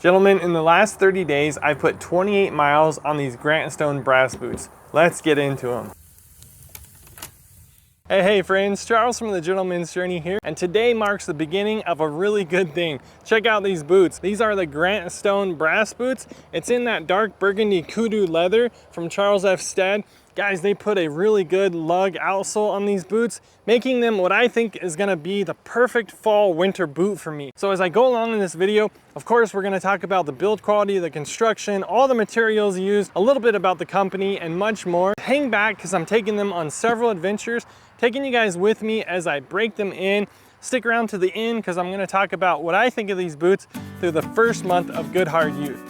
Gentlemen, in the last 30 days, I've put 28 miles on these Grant Stone brass boots. Let's get into them. Hey friends, Charles from the Gentleman's Journey here, and today marks the beginning of a really good thing. Check out these boots. These are the Grant Stone brass boots. It's in that dark Burgundy Kudu leather from Charles F. Stead. Guys, they put a really good lug outsole on these boots, making them what I think is gonna be the perfect fall winter boot for me. So as I go along in this video, of course, we're gonna talk about the build quality, the construction, all the materials used, a little bit about the company, and much more. Hang back, because I'm taking them on several adventures, taking you guys with me as I break them in. Stick around to the end, because I'm gonna talk about what I think of these boots through the first month of good hard use.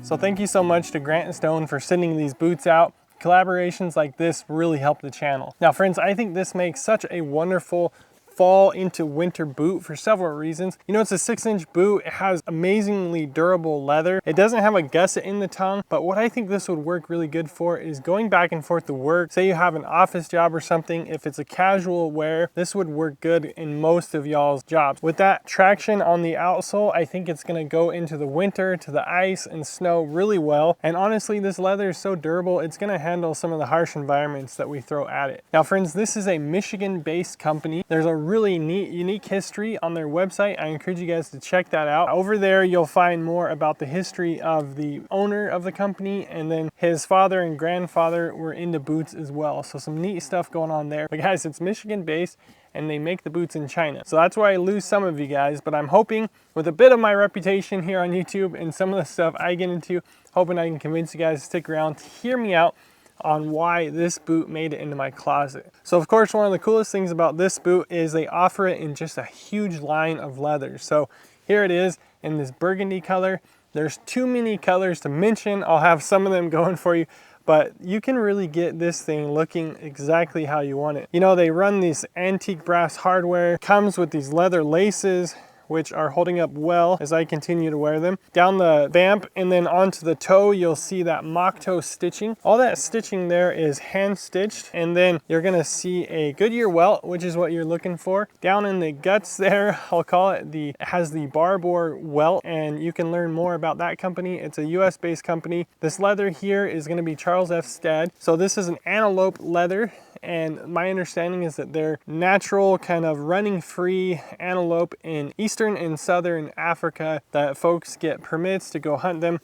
So thank you so much to Grant Stone for sending these boots out. Collaborations like this really help the channel. Now friends, I think this makes such a wonderful fall into winter boot for several reasons. You know, it's a 6-inch boot. It has amazingly durable leather. It doesn't have a gusset in the tongue, but what I think this would work really good for is going back and forth to work. Say you have an office job or something, if it's a casual wear, this would work good in most of y'all's jobs. With that traction on the outsole, I think it's gonna go into the winter, to the ice and snow really well. And honestly, this leather is so durable, it's gonna handle some of the harsh environments that we throw at it. Now friends, this is a Michigan-based company. There's a really neat, unique history on their website. I encourage you guys to check that out. Over there, you'll find more about the history of the owner of the company, and then his father and grandfather were into boots as well. So some neat stuff going on there. But guys, it's Michigan-based, and they make the boots in China. So that's why I lose some of you guys, but I'm hoping with a bit of my reputation here on YouTube and some of the stuff I get into, hoping I can convince you guys to stick around to hear me out on why this boot made it into my closet. So of course, one of the coolest things about this boot is they offer it in just a huge line of leather. So here it is in this burgundy color. There's too many colors to mention. I'll have some of them going for you, but you can really get this thing looking exactly how you want it. You know, they run this antique brass hardware, comes with these leather laces, which are holding up well as I continue to wear them. Down the vamp and then onto the toe, you'll see that MocToe stitching. All that stitching there is hand stitched, and then you're gonna see a Goodyear welt, which is what you're looking for. Down in the guts there, I'll call it, it has the Barbor welt, and you can learn more about that company. It's a US based company. This leather here is gonna be Charles F. Stead. So this is an antelope leather, and my understanding is that they're natural, kind of running free antelope in eastern and southern Africa that folks get permits to go hunt them.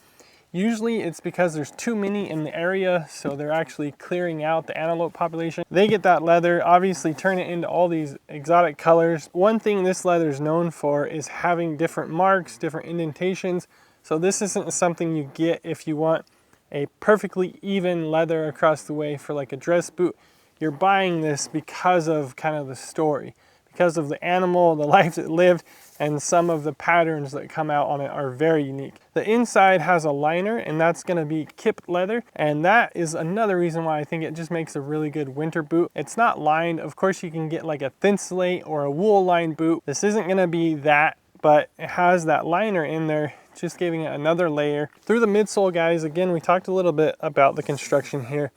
Usually it's because there's too many in the area, so they're actually clearing out the antelope population. They get that leather, obviously turn it into all these exotic colors. One thing this leather is known for is having different marks, different indentations. So this isn't something you get if you want a perfectly even leather across the way for like a dress boot. You're buying this because of kind of the story, because of the animal, the life it lived, and some of the patterns that come out on it are very unique. The inside has a liner, and that's gonna be kip leather, and that is another reason why I think it just makes a really good winter boot. It's not lined. Of course, you can get like a thin slate or a wool lined boot. This isn't gonna be that, but it has that liner in there, just giving it another layer. Through the midsole, guys, again, we talked a little bit about the construction here.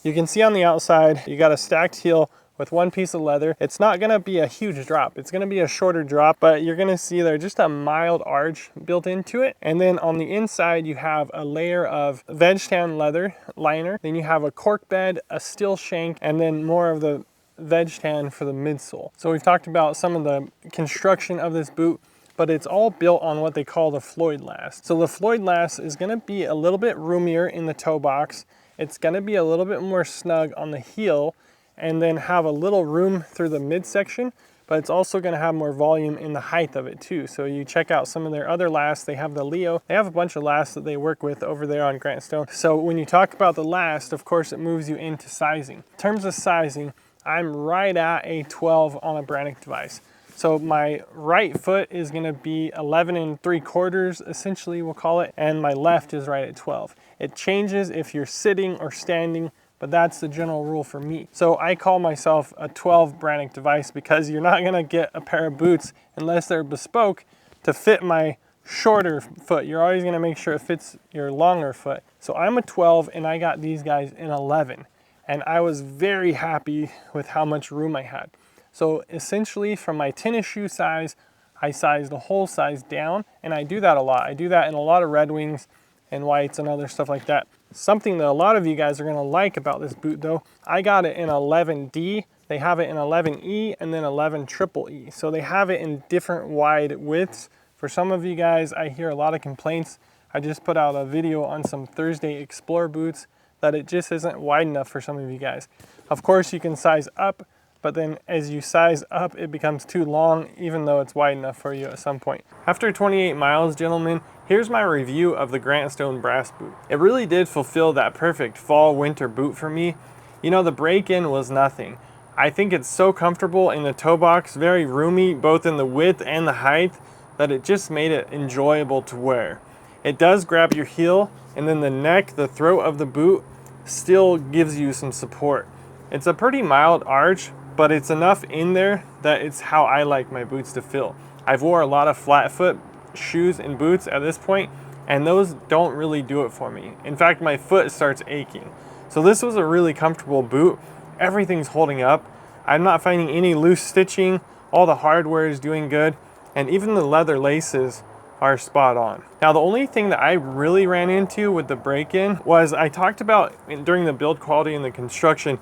You can see on the outside, you got a stacked heel with one piece of leather. It's not gonna be a huge drop. It's gonna be a shorter drop, but you're gonna see there's just a mild arch built into it. And then on the inside, you have a layer of veg tan leather liner. Then you have a cork bed, a steel shank, and then more of the veg tan for the midsole. So we've talked about some of the construction of this boot, but it's all built on what they call the Floyd last. So the Floyd last is gonna be a little bit roomier in the toe box. It's gonna be a little bit more snug on the heel, and then have a little room through the midsection, but it's also gonna have more volume in the height of it too. So you check out some of their other lasts. They have the Leo. They have a bunch of lasts that they work with over there on Grant Stone. So when you talk about the last, of course, it moves you into sizing. In terms of sizing, I'm right at a 12 on a Brannock device. So my right foot is gonna be 11 3/4, essentially we'll call it, and my left is right at 12. It changes if you're sitting or standing, but that's the general rule for me. So I call myself a 12 Brannock device because you're not gonna get a pair of boots unless they're bespoke to fit my shorter foot. You're always gonna make sure it fits your longer foot. So I'm a 12 and I got these guys in 11. And I was very happy with how much room I had. So essentially from my tennis shoe size, I sized the whole size down, and I do that a lot. I do that in a lot of Red Wings and whites and other stuff like that. Something that a lot of you guys are gonna like about this boot though, I got it in 11D, they have it in 11E, and then 11EE. So they have it in different wide widths. For some of you guys, I hear a lot of complaints. I just put out a video on some Thursday Explorer boots that it just isn't wide enough for some of you guys. Of course, you can size up, but then as you size up, it becomes too long, even though it's wide enough for you at some point. After 28 miles, gentlemen, here's my review of the Grant Stone brass boot. It really did fulfill that perfect fall winter boot for me. You know, the break-in was nothing. I think it's so comfortable in the toe box, very roomy, both in the width and the height, that it just made it enjoyable to wear. It does grab your heel, and then the neck, the throat of the boot still gives you some support. It's a pretty mild arch, but it's enough in there that it's how I like my boots to feel. I've wore a lot of flat foot shoes and boots at this point, and those don't really do it for me. In fact, my foot starts aching. So this was a really comfortable boot. Everything's holding up. I'm not finding any loose stitching. All the hardware is doing good, and even the leather laces are spot on. Now, the only thing that I really ran into with the break-in was I talked about during the build quality and the construction,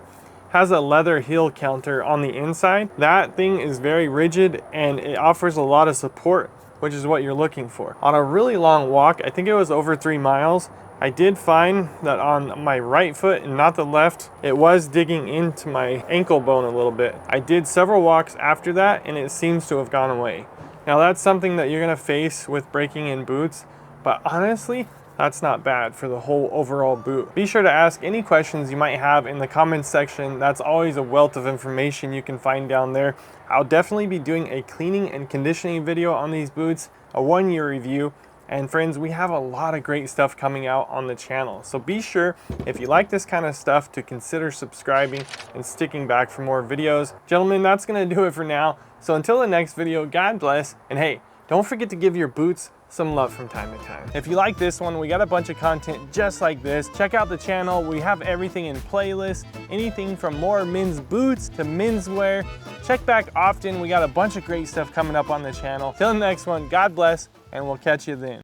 has a leather heel counter on the inside. That thing is very rigid and it offers a lot of support, which is what you're looking for. On a really long walk, I think it was over 3 miles, I did find that on my right foot and not the left, it was digging into my ankle bone a little bit. I did several walks after that and it seems to have gone away. Now that's something that you're gonna face with breaking in boots, but honestly, that's not bad for the whole overall boot. Be sure to ask any questions you might have in the comments section. That's always a wealth of information you can find down there. I'll definitely be doing a cleaning and conditioning video on these boots, a 1-year review. And friends, we have a lot of great stuff coming out on the channel. So be sure, if you like this kind of stuff, to consider subscribing and sticking back for more videos. Gentlemen, that's gonna do it for now. So until the next video, God bless. And hey, don't forget to give your boots some love from time to time. If you like this one, we got a bunch of content just like this. Check out the channel. We have everything in playlists, anything from more men's boots to menswear. Check back often. We got a bunch of great stuff coming up on the channel. Till the next one, God bless, and we'll catch you then.